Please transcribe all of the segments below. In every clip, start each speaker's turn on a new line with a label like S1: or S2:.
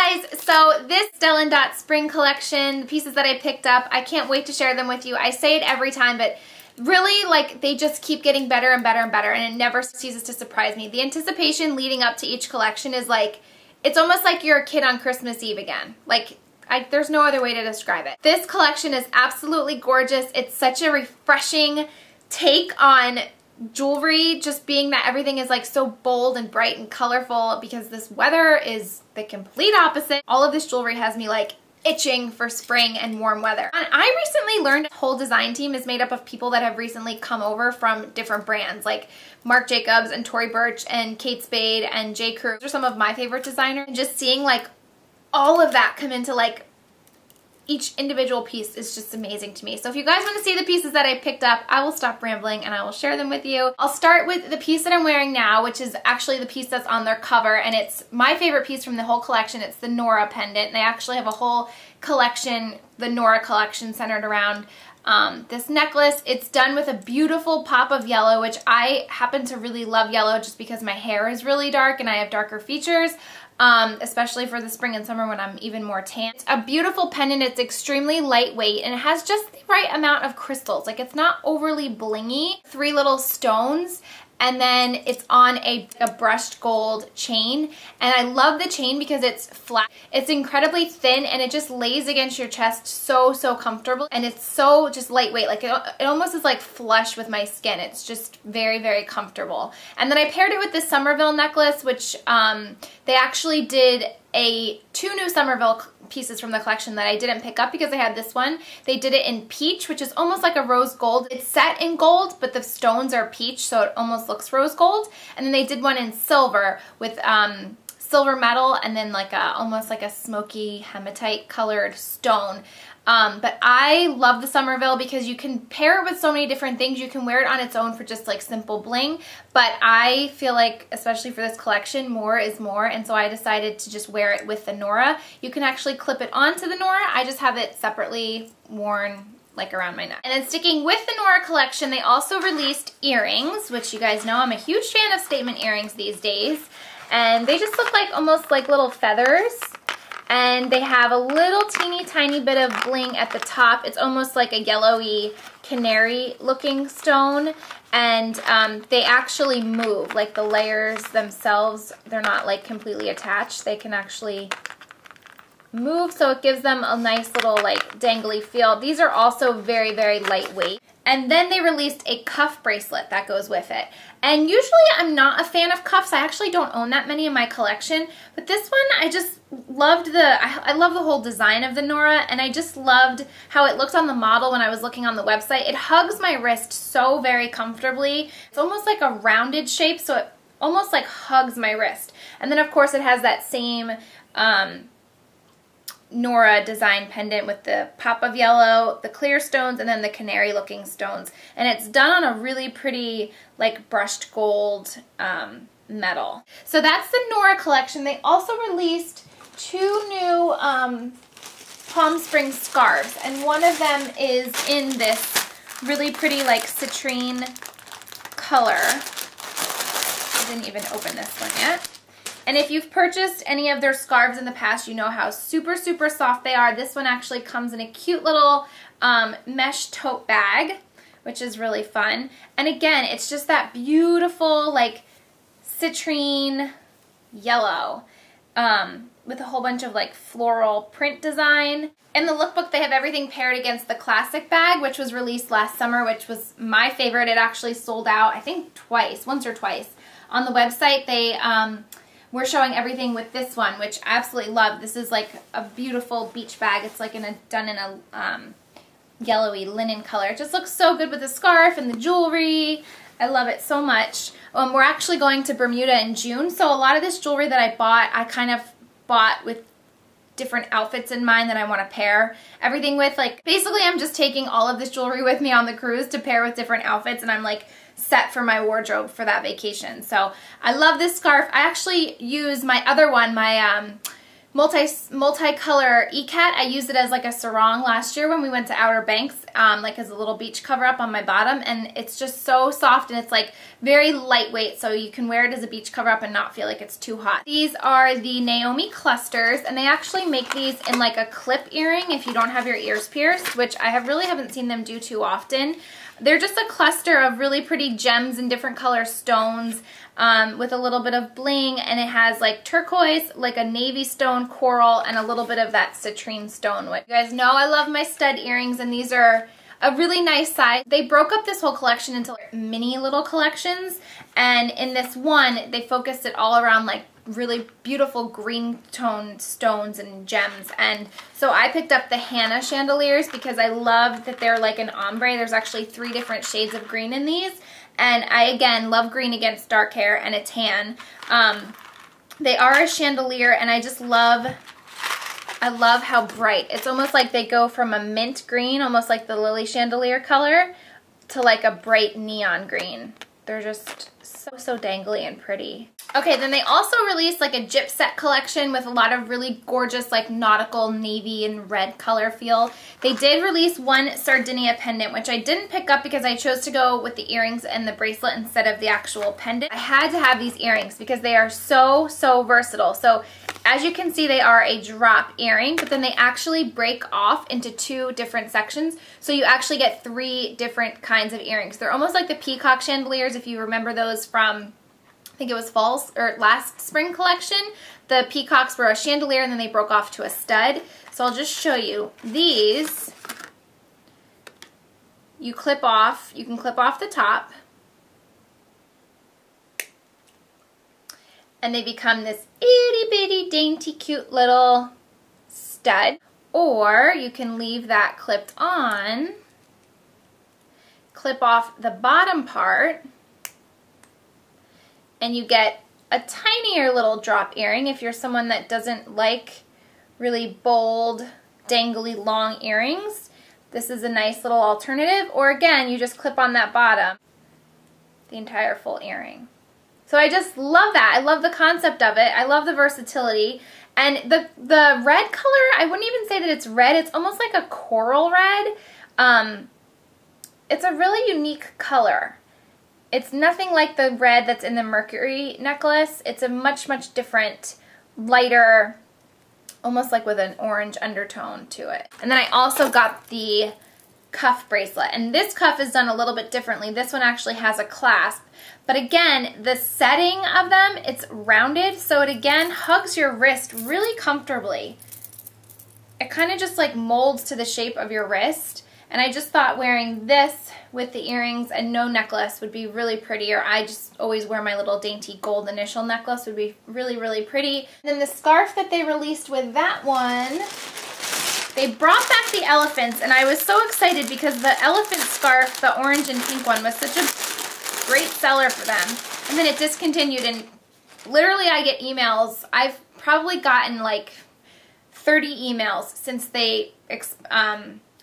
S1: Hey guys, so this Stella & Dot spring collection, the pieces that I picked up, I can't wait to share them with you. I say it every time, but really, like, they just keep getting better and better and better, and it never ceases to surprise me. The anticipation leading up to each collection is like, it's almost like you're a kid on Christmas Eve again. Like, there's no other way to describe it. This collection is absolutely gorgeous. It's such a refreshing take on jewelry, just being that everything is like so bold and bright and colorful, because this weather is the complete opposite. All of this jewelry has me like itching for spring and warm weather. And I recently learned the whole design team is made up of people that have recently come over from different brands like Marc Jacobs and Tory Burch and Kate Spade and J. Crew. Those are some of my favorite designers. And just seeing like all of that come into like each individual piece is just amazing to me. So if you guys want to see the pieces that I picked up, I will stop rambling and I will share them with you. I'll start with the piece that I'm wearing now, which is actually the piece that's on their cover, and it's my favorite piece from the whole collection. It's the Norah pendant. They actually have a whole collection, the Nora Collection, centered around this necklace. It's done with a beautiful pop of yellow, which I happen to really love yellow just because my hair is really dark and I have darker features. Especially for the spring and summer when I'm even more tan. It's a beautiful pendant. It's extremely lightweight and it has just the right amount of crystals. Like, it's not overly blingy. 3 little stones, and then it's on a brushed gold chain. And I love the chain because it's flat. It's incredibly thin and it just lays against your chest so comfortable. And it's so just lightweight. Like, it almost is like flush with my skin. It's just very comfortable. And then I paired it with this Somerville necklace, which they actually did 2 new Somerville pieces from the collection that I didn't pick up because I had this one. They did it in peach, which is almost like a rose gold. It's set in gold, but the stones are peach, so it almost looks rose gold. And then they did one in silver with silver metal and then like almost like a smoky hematite colored stone. But I love the Somerville because you can pair it with so many different things. You can wear it on its own for just like simple bling, but I feel like, especially for this collection, more is more, and so I decided to just wear it with the Norah. You can actually clip it onto the Norah. I just have it separately worn like around my neck. And then sticking with the Nora Collection, they also released earrings, which you guys know I'm a huge fan of statement earrings these days, and they just look like almost like little feathers. And they have a little teeny tiny bit of bling at the top. It's almost like a yellowy canary looking stone. And they actually move, like the layers themselves, they're not like completely attached. They can actually move, so it gives them a nice little like dangly feel. These are also very lightweight. And then they released a cuff bracelet that goes with it. And usually I'm not a fan of cuffs. I actually don't own that many in my collection. But this one, I just loved I love the whole design of the Norah, and I just loved how it looked on the model when I was looking on the website. It hugs my wrist so very comfortably. It's almost like a rounded shape, so it almost like hugs my wrist. And then of course it has that same Norah design pendant with the pop of yellow, the clear stones, and then the canary looking stones. And it's done on a really pretty like brushed gold metal. So that's the Norah Collection. They also released 2 new Palm Springs scarves, and one of them is in this really pretty like citrine color. I didn't even open this one yet. And if you've purchased any of their scarves in the past, you know how super soft they are. This one actually comes in a cute little mesh tote bag, which is really fun. And again, it's just that beautiful like citrine yellow with a whole bunch of like floral print design. In the lookbook, they have everything paired against the classic bag, which was released last summer, which was my favorite. It actually sold out, I think once or twice. On the website, they we're showing everything with this one, which I absolutely love. This is like a beautiful beach bag. It's like done in a yellowy linen color. It just looks so good with the scarf and the jewelry. I love it so much. We're actually going to Bermuda in June, so a lot of this jewelry that I bought, I kind of bought with different outfits in mind that I want to pair everything with. Like, basically I'm just taking all of this jewelry with me on the cruise to pair with different outfits, and I'm like set for my wardrobe for that vacation. So I love this scarf. I actually use my other one, my multicolor E-Cat. I used it as like a sarong last year when we went to Outer Banks, like as a little beach cover up on my bottom, and it's just so soft and it's like very lightweight, so you can wear it as a beach cover up and not feel like it's too hot. These are the Naomi clusters, and they actually make these in like a clip earring if you don't have your ears pierced, which I really haven't seen them do too often. They're just a cluster of really pretty gems and different color stones with a little bit of bling, and it has like turquoise, like a navy stone, coral, and a little bit of that citrine stone. Which you guys know I love my stud earrings, and these are a really nice size. They broke up this whole collection into like mini little collections, and in this one they focused it all around like really beautiful green tone stones and gems. And so I picked up the Hannah chandeliers because I love that they're like an ombre. There's actually 3 different shades of green in these, and I again love green against dark hair and a tan. They are a chandelier, and I just love how bright. It's almost like they go from a mint green, almost like the lily chandelier color, to like a bright neon green. They're just so dangly and pretty. Okay, then they also released like a gyp set collection with a lot of really gorgeous like nautical navy and red color feel. They did release one Sardinia pendant, which I didn't pick up because I chose to go with the earrings and the bracelet instead of the actual pendant. I had to have these earrings because they are so versatile. So as you can see, they are a drop earring, but then they actually break off into 2 different sections. So you actually get 3 different kinds of earrings. They're almost like the peacock chandeliers, if you remember those from, I think it was fall's or last spring collection. The peacocks were a chandelier and then they broke off to a stud. So I'll just show you. These, you clip off, you can clip off the top, and they become this itty bitty dainty cute little stud. Or you can leave that clipped on, clip off the bottom part, and you get a tinier little drop earring if you're someone that doesn't like really bold, dangly, long earrings. This is a nice little alternative. Or again, you just clip on that bottom, the entire full earring. So I just love that. I love the concept of it. I love the versatility. And the red color, I wouldn't even say that it's red. It's almost like a coral red. It's a really unique color. It's nothing like the red that's in the Mercury necklace. It's a much different, lighter, almost like with an orange undertone to it. And then I also got the cuff bracelet. And this cuff is done a little bit differently. This one actually has a clasp. But again, the setting of them, it's rounded, so it again hugs your wrist really comfortably. It kind of just like molds to the shape of your wrist. And I just thought wearing this with the earrings and no necklace would be really pretty. Or I just always wear my little dainty gold initial necklace, would be really pretty. And then the scarf that they released with that one, they brought back the elephants, and I was so excited because the elephant scarf, the orange and pink one, was such a great seller for them. And then it discontinued, and literally I get emails. I've probably gotten like 30 emails since they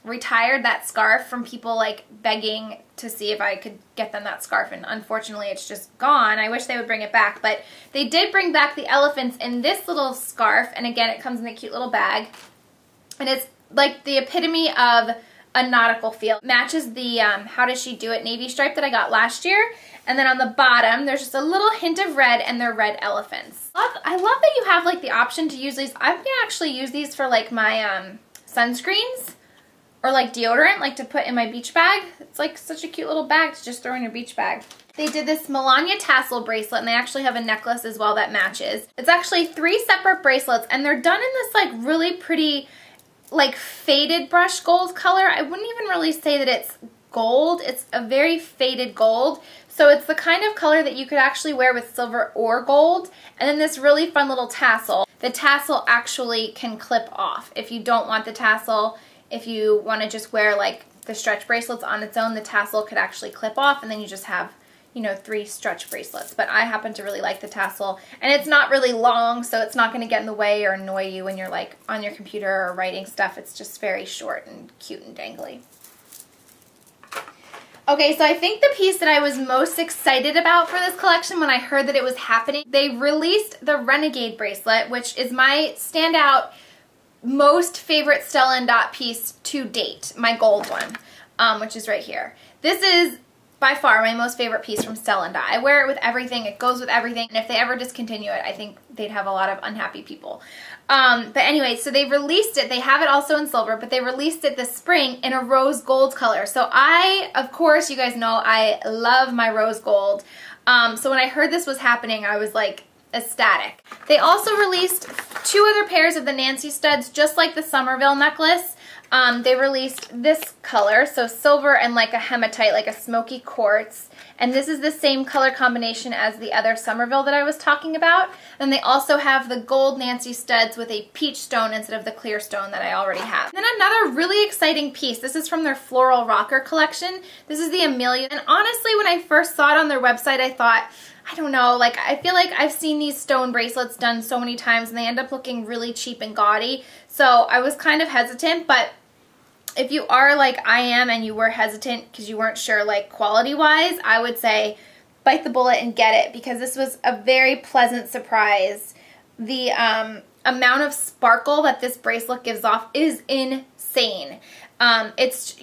S1: retired that scarf from people like begging to see if I could get them that scarf, and unfortunately it's just gone. I wish they would bring it back, but they did bring back the elephants in this little scarf, and again it comes in a cute little bag, and it's like the epitome of a nautical feel. It matches the How Does She Do It navy stripe that I got last year, and then on the bottom there's just a little hint of red, and they're red elephants. I love that you have like the option to use these. I'm gonna actually use these for like my sunscreens or like deodorant, like to put in my beach bag. It's like such a cute little bag to just throw in your beach bag. They did this Melania tassel bracelet, and they actually have a necklace as well that matches. It's actually 3 separate bracelets, and they're done in this like really pretty like faded brush gold color. I wouldn't even really say that it's gold. It's a very faded gold. So it's the kind of color that you could actually wear with silver or gold. And then this really fun little tassel. The tassel actually can clip off. If you don't want the tassel, if you want to just wear like the stretch bracelets on its own, the tassel could actually clip off, and then you just have, you know, 3 stretch bracelets. But I happen to really like the tassel, and it's not really long, so it's not going to get in the way or annoy you when you're like on your computer or writing stuff. It's just very short and cute and dangly. Okay, so I think the piece that I was most excited about for this collection when I heard that it was happening, they released the Renegade bracelet, which is my standout, most favorite Stella & Dot piece to date, my gold one, which is right here. This is by far my most favorite piece from Stella & Dot. I wear it with everything. It goes with everything. And if they ever discontinue it, I think they'd have a lot of unhappy people. But anyway, so they released it. They have it also in silver, but they released it this spring in a rose gold color. So of course, you guys know I love my rose gold. So when I heard this was happening, I was like ecstatic. They also released 2 other pairs of the Nancy studs, just like the Somerville necklace. They released this color, so silver and like a hematite, like a smoky quartz. And this is the same color combination as the other Somerville that I was talking about. And they also have the gold Nancy studs with a peach stone instead of the clear stone that I already have. And then another really exciting piece. This is from their Floral Rocker collection. This is the Amelia. And honestly, when I first saw it on their website, I thought, I don't know, like I feel like I've seen these stone bracelets done so many times and they end up looking really cheap and gaudy. So I was kind of hesitant, but if you are like I am and you were hesitant because you weren't sure like quality wise, I would say bite the bullet and get it because this was a very pleasant surprise. The amount of sparkle that this bracelet gives off is insane. It's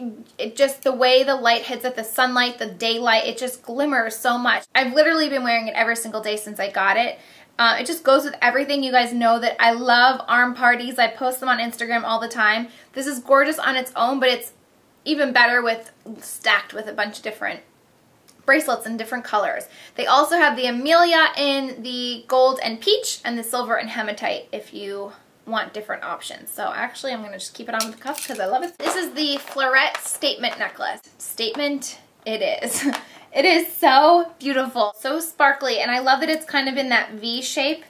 S1: just the way the light hits it, the sunlight, the daylight, it just glimmers so much. I've literally been wearing it every single day since I got it. It just goes with everything. You guys know that I love arm parties. I post them on Instagram all the time. This is gorgeous on its own, but it's even better with stacked with a bunch of different bracelets in different colors. They also have the Amelia in the gold and peach and the silver and hematite if you want different options. So actually I'm going to just keep it on with the cuff because I love it. This is the Floret Statement necklace. Statement it is. It is so beautiful, so sparkly, and I love that it's kind of in that V shape.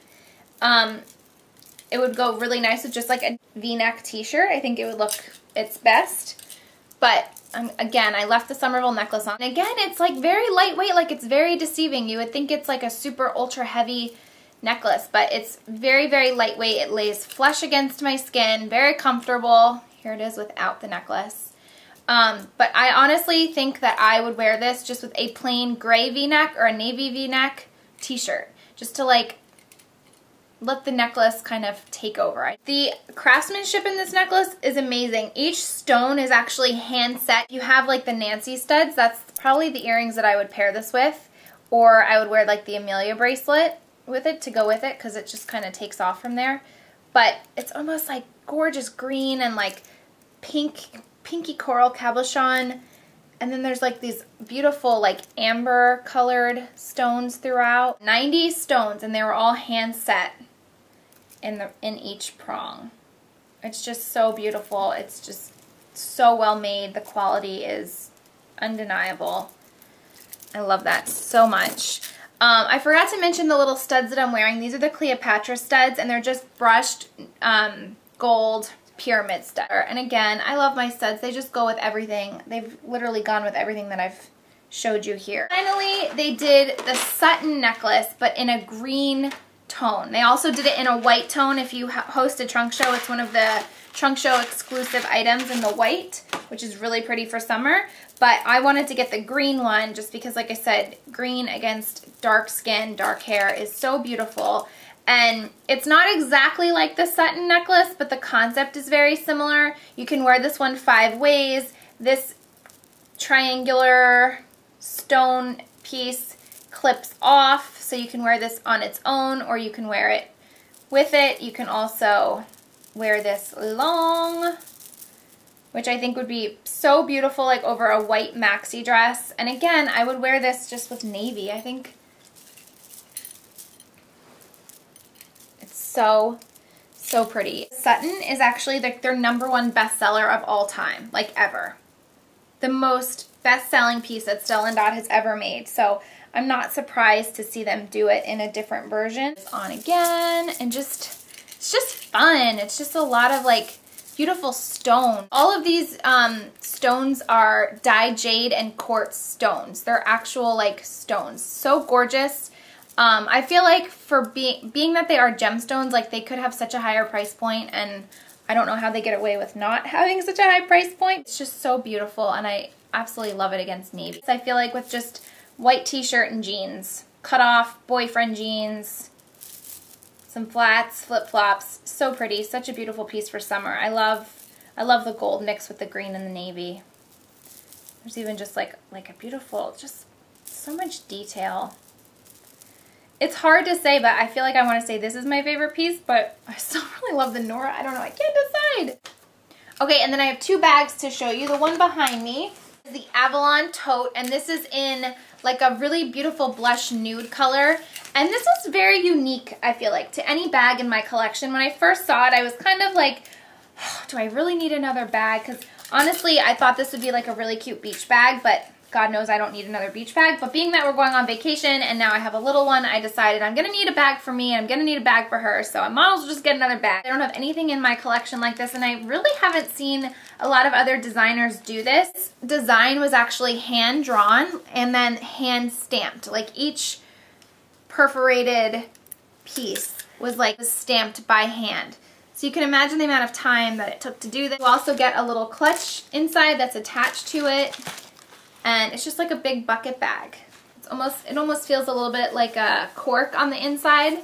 S1: It would go really nice with just like a V-neck t-shirt. I think it would look its best. But again, I left the Somerville necklace on. And again, it's like very lightweight, like it's very deceiving. You would think it's like a super ultra heavy necklace, but it's very, very lightweight. It lays flush against my skin, very comfortable. Here it is without the necklace. But I honestly think that I would wear this just with a plain gray V-neck or a navy V-neck t-shirt, just to like let the necklace kind of take over. The craftsmanship in this necklace is amazing. Each stone is actually hand set. You have like the Nancy studs. That's probably the earrings that I would pair this with, or I would wear like the Amelia bracelet with it to go with it because it just kind of takes off from there. But it's almost like gorgeous green and like pinky coral cabochon, and then there's like these beautiful like amber colored stones throughout. 90 stones, and they were all hand set in each prong. It's just so beautiful. It's just so well made. The quality is undeniable. I love that so much. I forgot to mention the little studs that I'm wearing. These are the Cleopatra studs, and they're just brushed gold pyramid stud. And again, I love my studs. They just go with everything. They've literally gone with everything that I've showed you here. Finally, they did the Sutton necklace, but in a green tone. They also did it in a white tone. If you host a trunk show, it's one of the trunk show exclusive items in the white, which is really pretty for summer. But I wanted to get the green one just because, like I said, green against dark skin, dark hair is so beautiful. And it's not exactly like the Sutton necklace, but the concept is very similar. You can wear this one 5 ways. This triangular stone piece clips off, so you can wear this on its own or you can wear it with it. You can also wear this long, which I think would be so beautiful, like over a white maxi dress. And again, I would wear this just with navy. I think so pretty. Sutton is actually like their #1 bestseller of all time, like ever. The most best-selling piece that Stella & Dot has ever made. So I'm not surprised to see them do it in a different version. It's on again, and it's just fun. It's just a lot of like beautiful stone. All of these stones are dyed jade and quartz stones. They're actual like stones. So gorgeous. I feel like for being that they are gemstones, like they could have such a higher price point, and I don't know how they get away with not having such a high price point. It's just so beautiful, and I absolutely love it against navy. I feel like with just white t-shirt and jeans, cut off boyfriend jeans, some flats, flip-flops, so pretty. Such a beautiful piece for summer. I love the gold mixed with the green and the navy. There's even just like a beautiful, just so much detail. It's hard to say, but I feel like I want to say this is my favorite piece, but I still really love the Norah. I don't know, I can't decide. Okay, and then I have two bags to show you. The one behind me is the Avalon Tote, and this is in like a really beautiful blush nude color. And this is very unique, I feel like, to any bag in my collection. When I first saw it, I was kind of like, oh, do I really need another bag? Because honestly, I thought this would be like a really cute beach bag, but God knows I don't need another beach bag. But being that we're going on vacation and now I have a little one, I decided I'm going to need a bag for me and I'm going to need a bag for her. So I might as well just get another bag. I don't have anything in my collection like this, and I really haven't seen a lot of other designers do this. Design was actually hand drawn and then hand stamped. Like each perforated piece was like stamped by hand. So you can imagine the amount of time that it took to do this. You also get a little clutch inside that's attached to it. And it's just like a big bucket bag. It almost feels a little bit like a cork on the inside.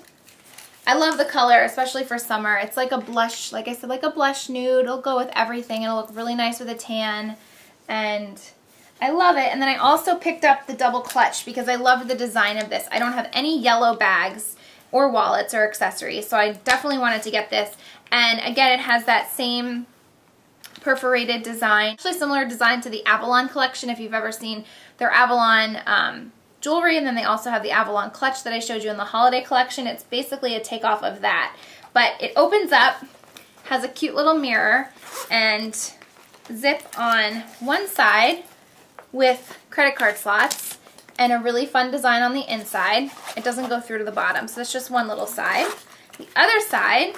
S1: I love the color, especially for summer. It's like a blush, like I said, like a blush nude. It'll go with everything. It'll look really nice with a tan. And I love it. And then I also picked up the double clutch because I love the design of this. I don't have any yellow bags or wallets or accessories, so I definitely wanted to get this. And again, it has that same perforated design, actually similar design to the Avalon collection if you've ever seen their Avalon jewelry, and then they also have the Avalon clutch that I showed you in the holiday collection. It's basically a takeoff of that, but it opens up, has a cute little mirror, and zip on one side with credit card slots and a really fun design on the inside. It doesn't go through to the bottom, so it's just one little side. The other side,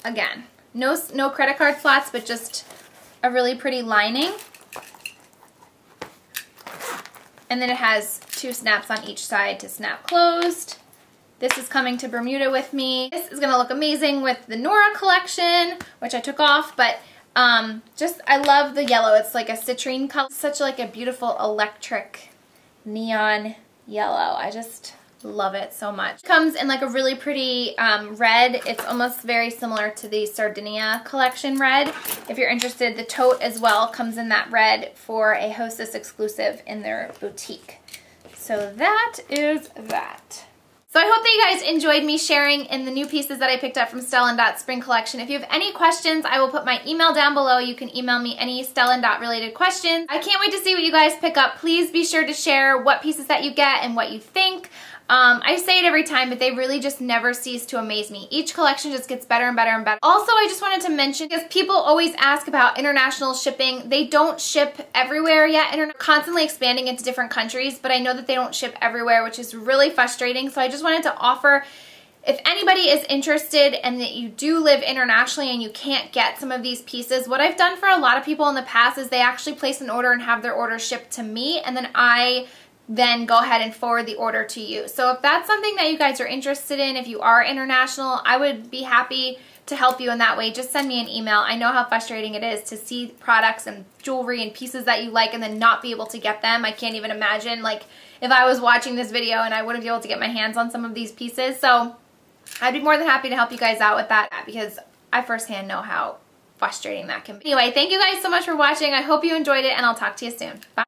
S1: again, no credit card slots, but just a really pretty lining. And then it has two snaps on each side to snap closed. This is coming to Bermuda with me. This is gonna look amazing with the Nora collection, which I took off, but I love the yellow. It's like a citrine color. Such like a beautiful electric neon yellow. I just love it so much. It comes in like a really pretty red. It's almost very similar to the Sardinia collection red. If you're interested, the tote as well comes in that red for a Hostess exclusive in their boutique. So that is that. So I hope that you guys enjoyed me sharing in the new pieces that I picked up from Stella & Spring Collection. If you have any questions, I will put my email down below. You can email me any Stella & related questions. I can't wait to see what you guys pick up. Please be sure to share what pieces that you get and what you think. I say it every time, but they really just never cease to amaze me. Each collection just gets better and better and better. Also, I just wanted to mention, because people always ask about international shipping, they don't ship everywhere yet. They're constantly expanding into different countries, but I know that they don't ship everywhere, which is really frustrating. So I just wanted to offer, if anybody is interested and that you do live internationally and you can't get some of these pieces, what I've done for a lot of people in the past is they actually place an order and have their order shipped to me, and then I go ahead and forward the order to you. So if that's something that you guys are interested in, if you are international, I would be happy to help you in that way. Just send me an email. I know how frustrating it is to see products and jewelry and pieces that you like and then not be able to get them. I can't even imagine like if I was watching this video and I wouldn't be able to get my hands on some of these pieces. So I'd be more than happy to help you guys out with that because I firsthand know how frustrating that can be. Anyway, thank you guys so much for watching. I hope you enjoyed it, and I'll talk to you soon. Bye.